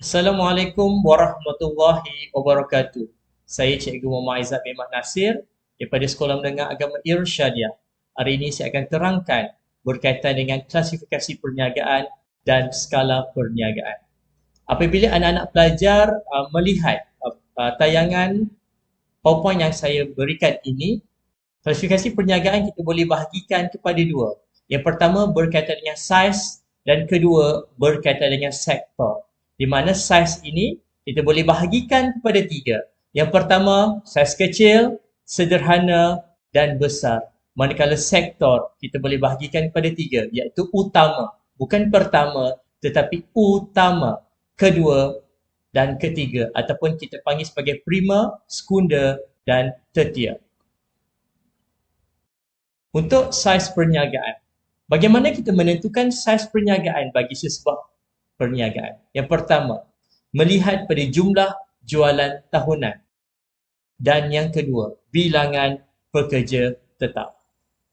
Assalamualaikum warahmatullahi wabarakatuh. Saya Cikgu Muhammad Aizat bin Mat Nasir daripada Sekolah Menengah Agama Irsyadiah. Hari ini saya akan terangkan berkaitan dengan klasifikasi perniagaan dan skala perniagaan. Apabila anak-anak pelajar melihat tayangan PowerPoint yang saya berikan ini, klasifikasi perniagaan kita boleh bahagikan kepada dua. Yang pertama berkaitan dengan saiz dan kedua berkaitan dengan sektor. Di mana saiz ini kita boleh bahagikan kepada tiga. Yang pertama, saiz kecil, sederhana dan besar. Manakala sektor kita boleh bahagikan kepada tiga, iaitu utama. Bukan pertama, tetapi utama, kedua dan ketiga. Ataupun kita panggil sebagai prima, sekunda dan tertia. Untuk saiz perniagaan. Bagaimana kita menentukan saiz perniagaan bagi sesebuah perniagaan? Yang pertama, melihat pada jumlah jualan tahunan. Dan yang kedua, bilangan pekerja tetap.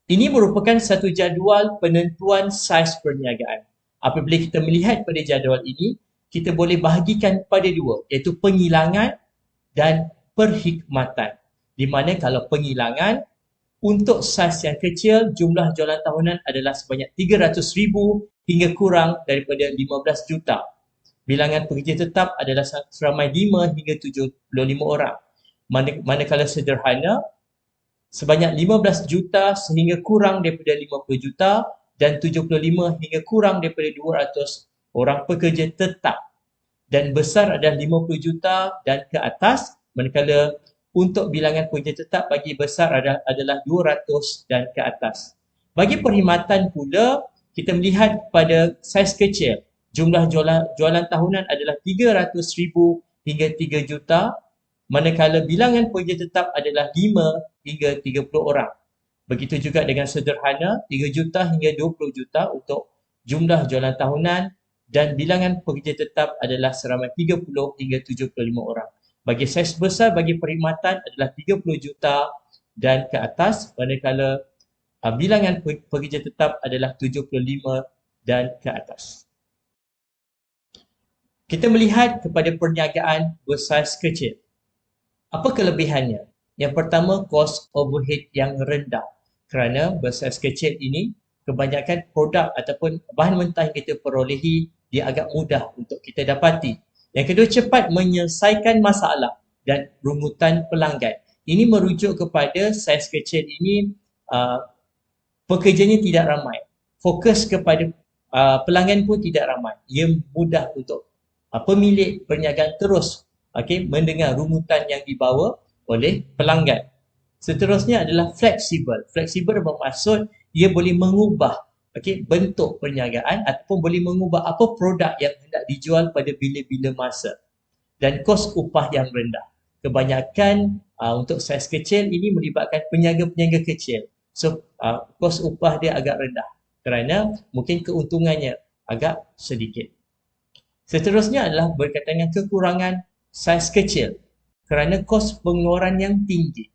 Ini merupakan satu jadual penentuan saiz perniagaan. Apabila kita melihat pada jadual ini, kita boleh bahagikan pada dua, iaitu penghilangan dan perkhidmatan. Di mana kalau penghilangan, untuk saiz yang kecil, jumlah jualan tahunan adalah sebanyak 300,000 hingga kurang daripada 15 juta. Bilangan pekerja tetap adalah seramai 5 hingga 75 orang. Manakala sederhana, sebanyak 15 juta sehingga kurang daripada 50 juta dan 75 hingga kurang daripada 200 orang pekerja tetap. Dan besar adalah 50 juta dan ke atas, manakala untuk bilangan pekerja tetap bagi besar adalah 200 dan ke atas. Bagi perkhidmatan pula, kita melihat pada saiz kecil. Jumlah jualan tahunan adalah 300,000 hingga 3 juta, manakala bilangan pekerja tetap adalah 5 hingga 30 orang. Begitu juga dengan sederhana, 3 juta hingga 20 juta untuk jumlah jualan tahunan dan bilangan pekerja tetap adalah seramai 30 hingga 75 orang. Bagi saiz besar bagi perkhidmatan adalah 30 juta dan ke atas, manakala bilangan pekerja tetap adalah 75 dan ke atas. Kita melihat kepada perniagaan bersaiz kecil. Apa kelebihannya? Yang pertama, kos overhead yang rendah. Kerana bersaiz kecil ini, kebanyakan produk ataupun bahan mentah yang kita perolehi, dia agak mudah untuk kita dapati. Yang kedua, cepat menyelesaikan masalah dan rungutan pelanggan. Ini merujuk kepada saiz kecil ini, pekerjanya tidak ramai. Fokus kepada pelanggan pun tidak ramai. Ia mudah untuk pemilik perniagaan terus mendengar rungutan yang dibawa oleh pelanggan. Seterusnya adalah fleksibel. Fleksibel bermaksud ia boleh mengubah bentuk perniagaan ataupun boleh mengubah apa produk yang hendak dijual pada bila-bila masa. Dan kos upah yang rendah. Kebanyakan untuk saiz kecil ini melibatkan peniaga-peniaga kecil. So, kos upah dia agak rendah kerana mungkin keuntungannya agak sedikit. Seterusnya adalah berkaitan dengan kekurangan saiz kecil kerana kos pengeluaran yang tinggi.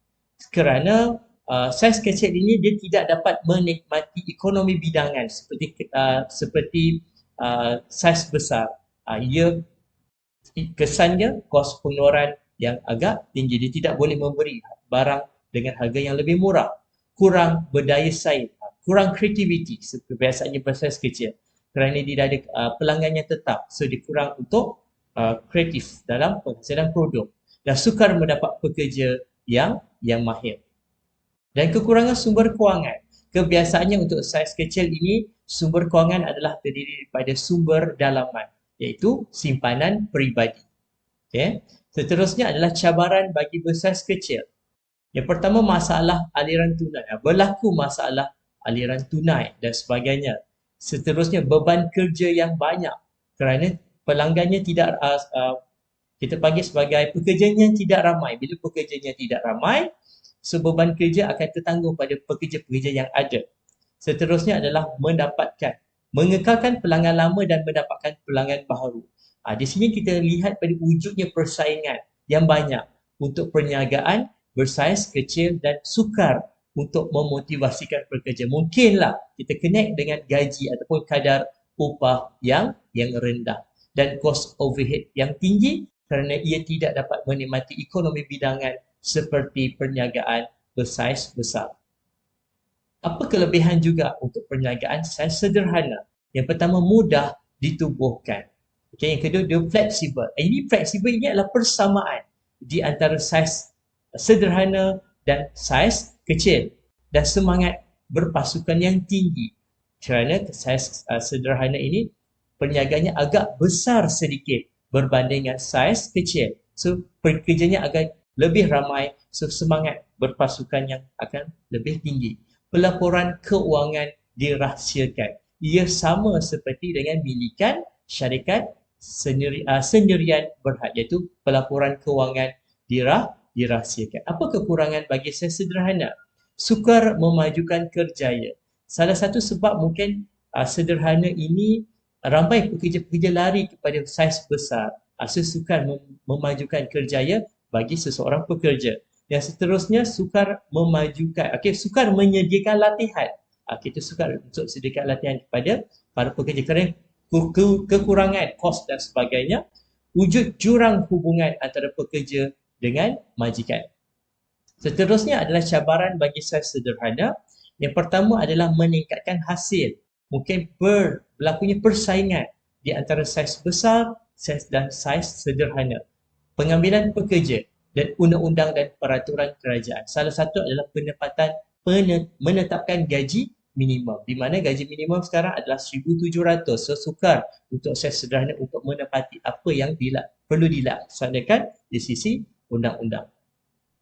Kerana saiz kecil ini dia tidak dapat menikmati ekonomi bidangan seperti saiz besar. Ia kesannya kos pengeluaran yang agak tinggi. Dia tidak boleh memberi barang dengan harga yang lebih murah. Kurang berdaya saing, kurang kreativiti seperti biasanya bersaiz kecil. Kerana dia ada pelanggan yang tetap, so dia kurang untuk kreatif dalam penghasilan produk dan sukar mendapat pekerja yang mahir. Dan kekurangan sumber kewangan. Kebiasaannya untuk saiz kecil ini, sumber kewangan adalah terdiri daripada sumber dalaman, iaitu simpanan peribadi. Seterusnya adalah cabaran bagi bersaiz kecil. Yang pertama, masalah aliran tunai. Berlaku masalah aliran tunai dan sebagainya. Seterusnya, beban kerja yang banyak kerana pelanggannya tidak, kita panggil sebagai pekerjanya tidak ramai. Bila pekerjanya tidak ramai, so beban kerja akan tertanggung pada pekerja-pekerja yang ada. Seterusnya adalah mengekalkan pelanggan lama dan mendapatkan pelanggan baru. Di sini kita lihat pada wujudnya persaingan yang banyak untuk perniagaan bersaiz kecil dan sukar untuk memotivasikan pekerja. Mungkinlah kita connect dengan gaji ataupun kadar upah yang rendah. dan kos overhead yang tinggi kerana ia tidak dapat menikmati ekonomi bidangan seperti perniagaan bersaiz besar. Apa kelebihan juga untuk perniagaan saiz sederhana? Yang pertama, mudah ditubuhkan. Okay, yang kedua, dia fleksibel. Ini fleksibel ini adalah persamaan di antara saiz sederhana dan saiz kecil dan semangat berpasukan yang tinggi. Kerana saiz sederhana ini perniagaannya agak besar sedikit berbanding dengan saiz kecil. So, pekerjanya agak lebih ramai, so semangat berpasukan yang akan lebih tinggi. Pelaporan keuangan dirahsiakan. Ia sama seperti dengan milikan syarikat sendirian berhad, iaitu pelaporan keuangan dirahsiakan. Apa kekurangan bagi saya sederhana? Sukar memajukan kerjaya. Salah satu sebab mungkin sederhana ini ramai pekerja-pekerja lari kepada saiz besar. Sukar memajukan kerjaya bagi seseorang pekerja. Yang seterusnya, sukar memajukan, sukar menyediakan latihan. Kita sukar untuk sediakan latihan kepada para pekerja kerana kekurangan kos dan sebagainya. Wujud jurang hubungan antara pekerja dengan majikan. Seterusnya adalah cabaran bagi saiz sederhana. Yang pertama adalah meningkatkan hasil. Mungkin berlakunya persaingan di antara saiz besar dan saiz sederhana. Pengambilan pekerja dan undang-undang dan peraturan kerajaan. Salah satu adalah menetapkan gaji minimum, di mana gaji minimum sekarang adalah 1,700. So, sukar untuk saiz sederhana untuk menepati apa yang perlu dilaksanakan di sisi undang-undang.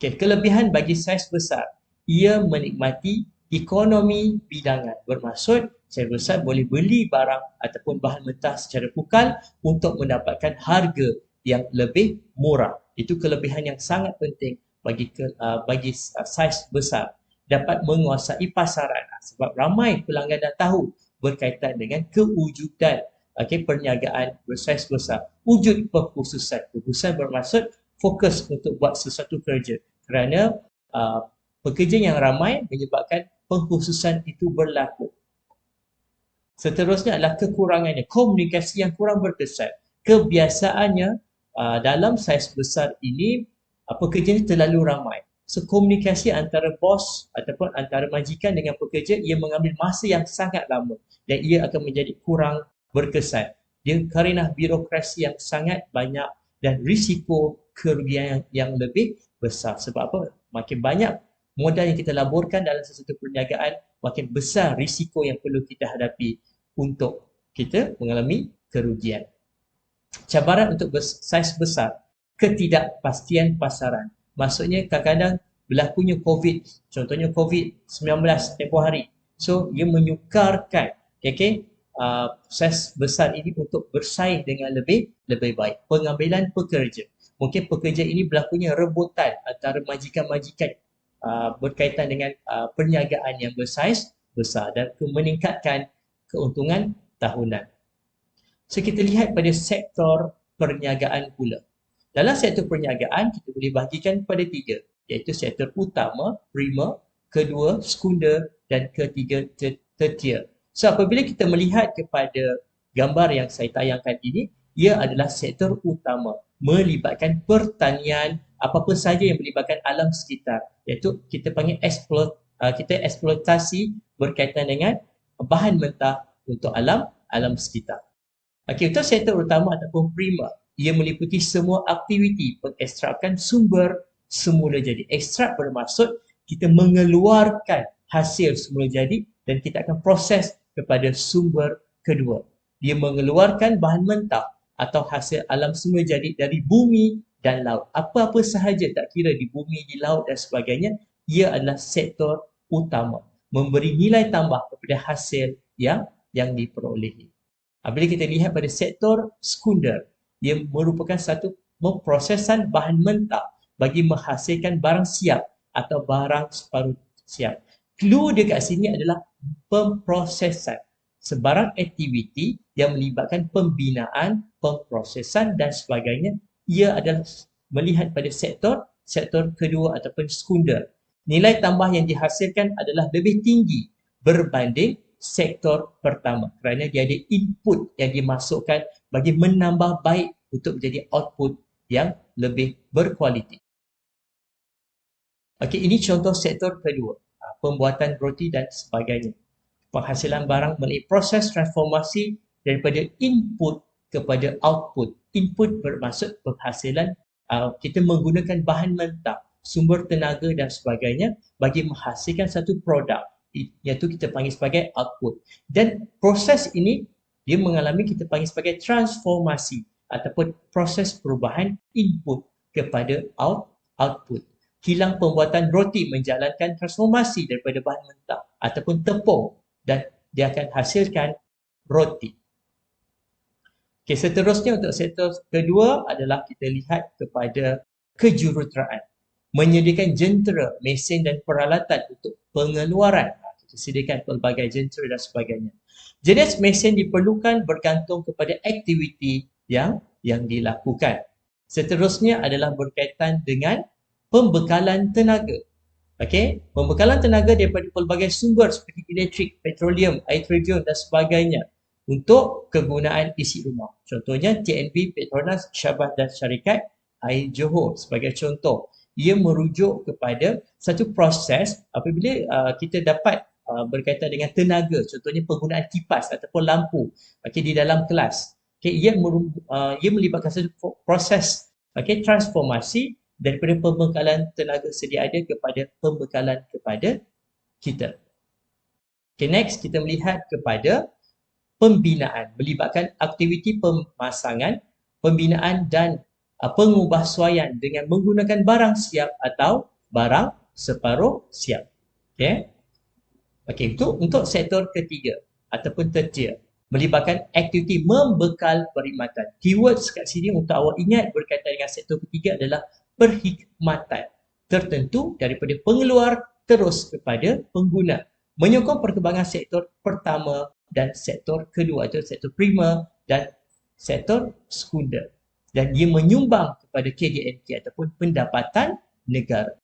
Kelebihan bagi saiz besar, ia menikmati ekonomi bidangan. Bermaksud, saiz besar boleh beli barang ataupun bahan mentah secara pukal untuk mendapatkan harga yang lebih murah. Itu kelebihan yang sangat penting bagi saiz besar. Dapat menguasai pasaran sebab ramai pelanggan dah tahu berkaitan dengan kewujudan perniagaan bersaiz besar. Wujud pengkhususan. Pengkhususan bermaksud fokus untuk buat sesuatu kerja kerana pekerja yang ramai menyebabkan pengkhususan itu berlaku. Seterusnya adalah kekurangannya, komunikasi yang kurang berkesan. Kebiasaannya dalam saiz besar ini pekerja ini terlalu ramai. So, komunikasi antara bos ataupun antara majikan dengan pekerja, ia mengambil masa yang sangat lama dan ia akan menjadi kurang berkesan. Dia kerana birokrasi yang sangat banyak dan risiko kerugian yang lebih besar. Sebab apa? Makin banyak modal yang kita laburkan dalam sesuatu perniagaan, makin besar risiko yang perlu kita hadapi untuk kita mengalami kerugian. Cabaran untuk saiz besar, ketidakpastian pasaran. Maksudnya kadang-kadang berlakunya COVID, contohnya COVID-19 tempoh hari. So, ia menyukarkan saiz besar ini untuk bersaing dengan lebih baik. Pengambilan pekerja. Mungkin pekerja ini berlakunya rebutan antara majikan-majikan berkaitan dengan perniagaan yang bersaiz besar dan meningkatkan keuntungan tahunan. So, kita lihat pada sektor perniagaan pula. Dalam sektor perniagaan, kita boleh bahagikan pada 3, iaitu sektor utama, primer, kedua, sekunder dan ketiga, tertier. So, apabila kita melihat kepada gambar yang saya tayangkan ini, ia adalah sektor utama, melibatkan pertanian, apa-apa saja yang melibatkan alam sekitar, iaitu kita panggil eksploitasi berkaitan dengan bahan mentah untuk alam sekitar. Untuk sektor utama ataupun primer, ia meliputi semua aktiviti pengekstrakan sumber semula jadi. Ekstrak bermaksud kita mengeluarkan hasil semula jadi dan kita akan proses kepada sumber kedua. Dia mengeluarkan bahan mentah atau hasil alam semula jadi dari bumi dan laut. Apa-apa sahaja tak kira di bumi, di laut dan sebagainya, ia adalah sektor utama. Memberi nilai tambah kepada hasil yang diperolehi. Bila kita lihat pada sektor sekunder, ia merupakan satu memprosesan bahan mentah bagi menghasilkan barang siap atau barang separuh siap. Clue dia kat sini adalah pemprosesan. Sebarang aktiviti yang melibatkan pembinaan, pemprosesan dan sebagainya, ia adalah melihat pada sektor kedua ataupun sekunder. Nilai tambah yang dihasilkan adalah lebih tinggi berbanding sektor pertama kerana dia ada input yang dimasukkan bagi menambah baik untuk menjadi output yang lebih berkualiti. Okey, ini contoh sektor kedua, pembuatan roti dan sebagainya. Penghasilan barang melalui proses transformasi daripada input kepada output. Input bermaksud penghasilan, kita menggunakan bahan mentah, sumber tenaga dan sebagainya bagi menghasilkan satu produk, iaitu kita panggil sebagai output. Dan proses ini dia mengalami kita panggil sebagai transformasi ataupun proses perubahan input kepada output. Kilang pembuatan roti menjalankan transformasi daripada bahan mentah ataupun tepung dan dia akan hasilkan roti. Okay, seterusnya untuk sektor kedua adalah kita lihat kepada kejuruteraan. Menyediakan jentera, mesin dan peralatan untuk pengeluaran. Kita sediakan pelbagai jentera dan sebagainya. Jenis mesin diperlukan bergantung kepada aktiviti yang dilakukan. Seterusnya adalah berkaitan dengan pembekalan tenaga. Okey, pembekalan tenaga daripada pelbagai sumber seperti elektrik, petroleum, air terjun dan sebagainya untuk kegunaan isi rumah. Contohnya TNB, Petronas, Syabas dan Syarikat Air Johor sebagai contoh. Ia merujuk kepada satu proses apabila kita dapat berkaitan dengan tenaga, contohnya penggunaan kipas ataupun lampu di dalam kelas. Ia melibatkan satu proses transformasi daripada pembekalan tenaga sedia ada kepada pembekalan kepada kita. Next kita melihat kepada pembinaan, melibatkan aktiviti pemasangan, pembinaan dan pengubahsuaian dengan menggunakan barang siap atau barang separuh siap. Okey, untuk sektor ketiga ataupun tertier, melibatkan aktiviti membekal perkhidmatan. Keywords kat sini untuk awak ingat berkaitan dengan sektor ketiga adalah perkhidmatan tertentu daripada pengeluar terus kepada pengguna, menyokong perkembangan sektor pertama dan sektor kedua, iaitu sektor primer dan sektor sekunder, dan dia menyumbang kepada KDNK ataupun pendapatan negara.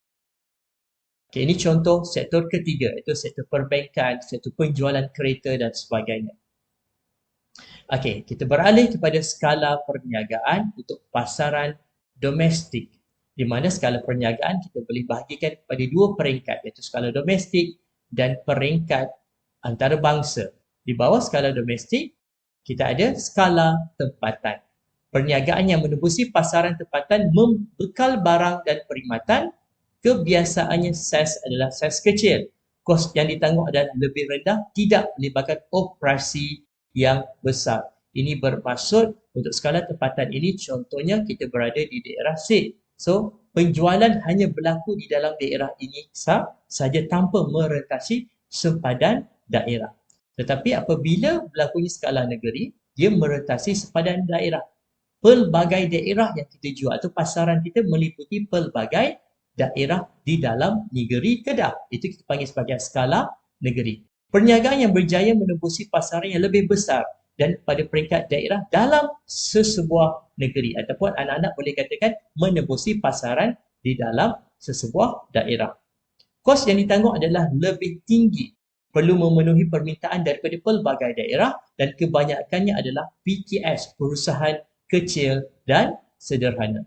Okay, ini contoh sektor ketiga, iaitu sektor perbankan, sektor penjualan kereta dan sebagainya. Okey, kita beralih kepada skala perniagaan untuk pasaran domestik, di mana skala perniagaan kita boleh bahagikan kepada dua peringkat, iaitu skala domestik dan peringkat antarabangsa. Di bawah skala domestik, kita ada skala tempatan. Perniagaan yang menembusi pasaran tempatan membekal barang dan perkhidmatan, kebiasaannya saiz adalah saiz kecil. Kos yang ditanggung adalah lebih rendah, tidak melibatkan operasi yang besar. Ini bermaksud untuk skala tempatan ini, contohnya kita berada di daerah C. So, penjualan hanya berlaku di dalam daerah ini saja tanpa merentasi sempadan daerah. Tetapi apabila berlakunya skala negeri, dia merentasi sempadan daerah. Pelbagai daerah yang kita jual atau pasaran kita meliputi pelbagai daerah di dalam negeri Kedah. Itu kita panggil sebagai skala negeri. Perniagaan yang berjaya menembusi pasaran yang lebih besar dan pada peringkat daerah dalam sesebuah negeri, ataupun anak-anak boleh katakan menembusi pasaran di dalam sesebuah daerah. Kos yang ditanggung adalah lebih tinggi, perlu memenuhi permintaan daripada pelbagai daerah dan kebanyakannya adalah PKS, perusahaan kecil dan sederhana.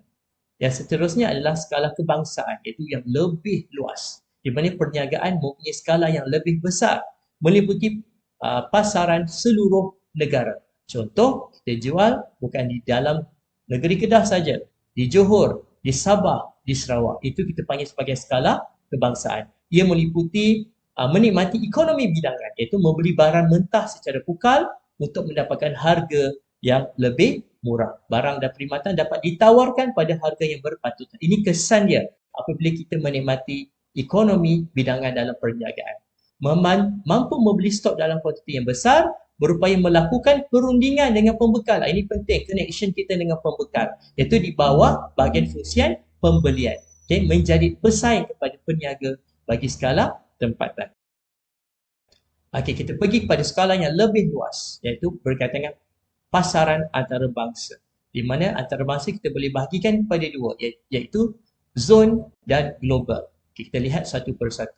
Yang seterusnya adalah skala kebangsaan, iaitu yang lebih luas, di mana perniagaan mempunyai skala yang lebih besar, meliputi pasaran seluruh negara. Contoh, kita jual bukan di dalam negeri Kedah saja, di Johor, di Sabah, di Sarawak. Itu kita panggil sebagai skala kebangsaan. Ia meliputi menikmati ekonomi bidangan, iaitu membeli barang mentah secara pukal untuk mendapatkan harga yang lebih murah. Barang dan perkhidmatan dapat ditawarkan pada harga yang berpatutan. Ini kesan dia apabila kita menikmati ekonomi bidangan dalam perniagaan. Mampu membeli stok dalam kuantiti yang besar, berupaya melakukan perundingan dengan pembekal. Ini penting, connection kita dengan pembekal, iaitu di bawah bahagian fungsian pembelian. Menjadi pesaing kepada peniaga bagi skala tempatan. Kita pergi kepada skala yang lebih luas, iaitu berkaitan dengan pasaran antarabangsa, di mana antarabangsa kita boleh bahagikan kepada dua, iaitu zon dan global. Kita lihat satu persatu.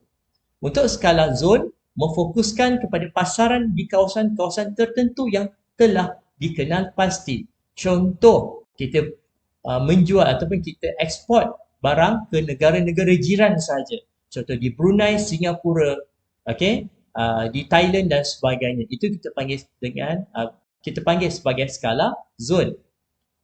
Untuk skala zon, memfokuskan kepada pasaran di kawasan-kawasan tertentu yang telah dikenal pasti. Contoh, kita menjual ataupun kita ekspor barang ke negara-negara jiran saja. Contoh di Brunei, Singapura, okey, di Thailand dan sebagainya. Itu kita panggil sebagai skala zon.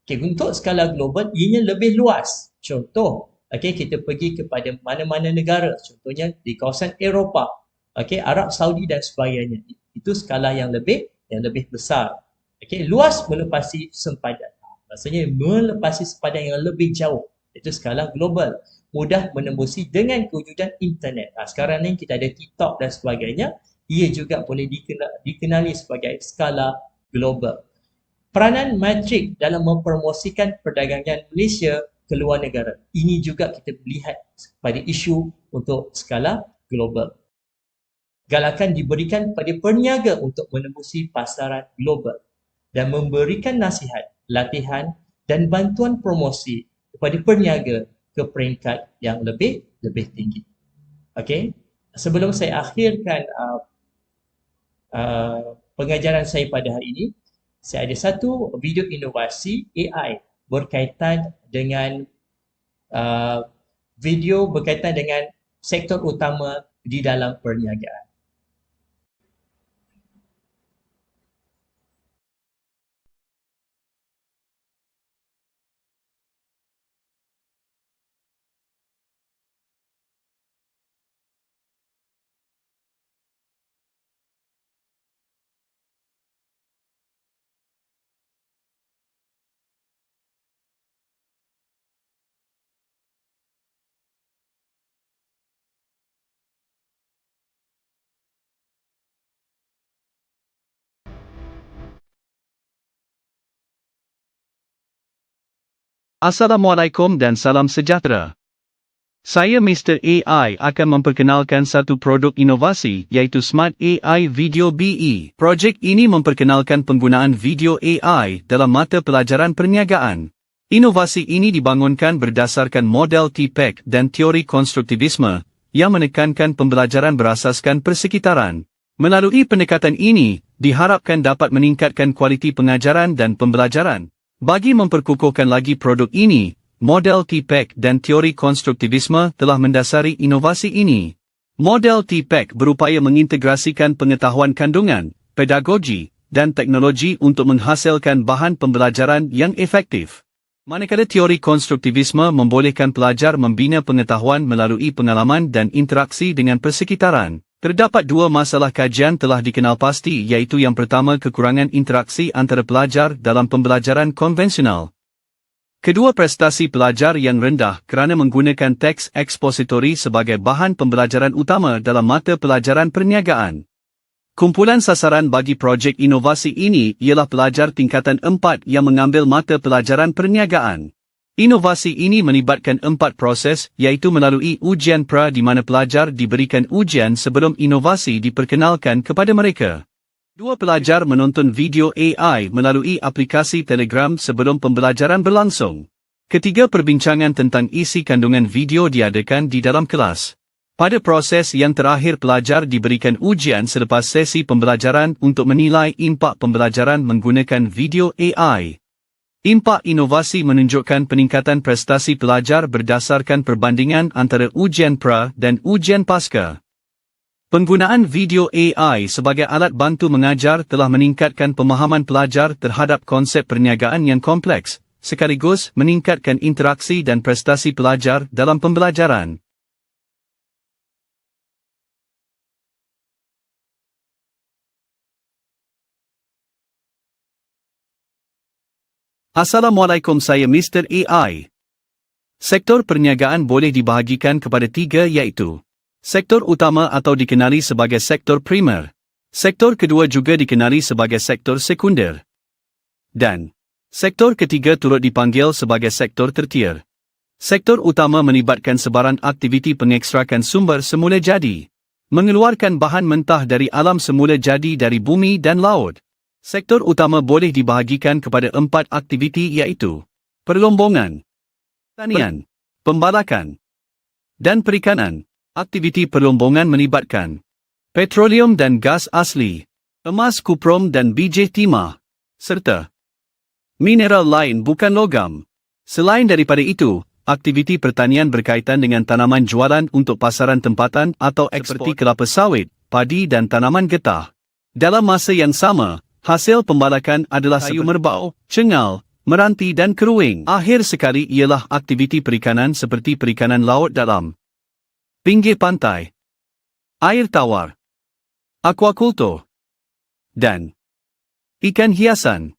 Okay, untuk skala global, ianya lebih luas. Contoh, okay, kita pergi kepada mana-mana negara. Contohnya di kawasan Eropah, okay, Arab Saudi dan sebagainya. Itu skala yang lebih besar. Okay, luas melepasi sempadan. Maksudnya melepasi sempadan yang lebih jauh. Itu skala global. Mudah menembusi dengan kewujudan internet. Sekarang ni kita ada TikTok dan sebagainya. Ia juga boleh dikenali sebagai skala global. Peranan Matrix dalam mempromosikan perdagangan Malaysia ke luar negara. Ini juga kita lihat pada isu untuk skala global. Galakan diberikan kepada peniaga untuk menembusi pasaran global dan memberikan nasihat, latihan dan bantuan promosi kepada peniaga ke peringkat yang lebih tinggi. Okey, sebelum saya akhirkan pengajaran saya pada hari ini, saya ada satu video inovasi AI berkaitan dengan video berkaitan dengan sektor utama di dalam perniagaan. Assalamualaikum dan salam sejahtera. Saya Mr. AI akan memperkenalkan satu produk inovasi iaitu Smart AI Video BE. Projek ini memperkenalkan penggunaan video AI dalam mata pelajaran perniagaan. Inovasi ini dibangunkan berdasarkan model TPEC dan teori konstruktivisme yang menekankan pembelajaran berasaskan persekitaran. Melalui pendekatan ini, diharapkan dapat meningkatkan kualiti pengajaran dan pembelajaran. Bagi memperkukuhkan lagi produk ini, model TPEC dan teori konstruktivisme telah mendasari inovasi ini. Model TPEC berupaya mengintegrasikan pengetahuan kandungan, pedagogi, dan teknologi untuk menghasilkan bahan pembelajaran yang efektif. Manakala teori konstruktivisme membolehkan pelajar membina pengetahuan melalui pengalaman dan interaksi dengan persekitaran. Terdapat dua masalah kajian telah dikenal pasti iaitu yang pertama kekurangan interaksi antara pelajar dalam pembelajaran konvensional. Kedua prestasi pelajar yang rendah kerana menggunakan teks ekspositori sebagai bahan pembelajaran utama dalam mata pelajaran perniagaan. Kumpulan sasaran bagi projek inovasi ini ialah pelajar tingkatan 4 yang mengambil mata pelajaran perniagaan. Inovasi ini melibatkan 4 proses iaitu melalui ujian pra di mana pelajar diberikan ujian sebelum inovasi diperkenalkan kepada mereka. 2 pelajar menonton video AI melalui aplikasi Telegram sebelum pembelajaran berlangsung. Ketiga perbincangan tentang isi kandungan video diadakan di dalam kelas. Pada proses yang terakhir pelajar diberikan ujian selepas sesi pembelajaran untuk menilai impak pembelajaran menggunakan video AI. Impak inovasi menunjukkan peningkatan prestasi pelajar berdasarkan perbandingan antara ujian pra dan ujian pasca. Penggunaan video AI sebagai alat bantu mengajar telah meningkatkan pemahaman pelajar terhadap konsep perniagaan yang kompleks, sekaligus meningkatkan interaksi dan prestasi pelajar dalam pembelajaran. Assalamualaikum, saya Mr. AI. Sektor perniagaan boleh dibahagikan kepada 3 iaitu sektor utama atau dikenali sebagai sektor primer. Sektor kedua juga dikenali sebagai sektor sekunder. Dan sektor ketiga turut dipanggil sebagai sektor tertier. Sektor utama melibatkan sebaran aktiviti pengekstrakan sumber semula jadi, mengeluarkan bahan mentah dari alam semula jadi dari bumi dan laut. Sektor utama boleh dibahagikan kepada 4 aktiviti iaitu perlombongan, pertanian, pembalakan, dan perikanan. Aktiviti perlombongan melibatkan petroleum dan gas asli, emas kuprom dan biji timah, serta mineral lain bukan logam. Selain daripada itu, aktiviti pertanian berkaitan dengan tanaman jualan untuk pasaran tempatan atau ekspor seperti kelapa sawit, padi dan tanaman getah. Dalam masa yang sama, hasil pembalakan adalah kayu merbau, cengal, meranti dan keruing. Akhir sekali ialah aktiviti perikanan seperti perikanan laut dalam, pinggir pantai, air tawar, aquaculture, dan ikan hiasan.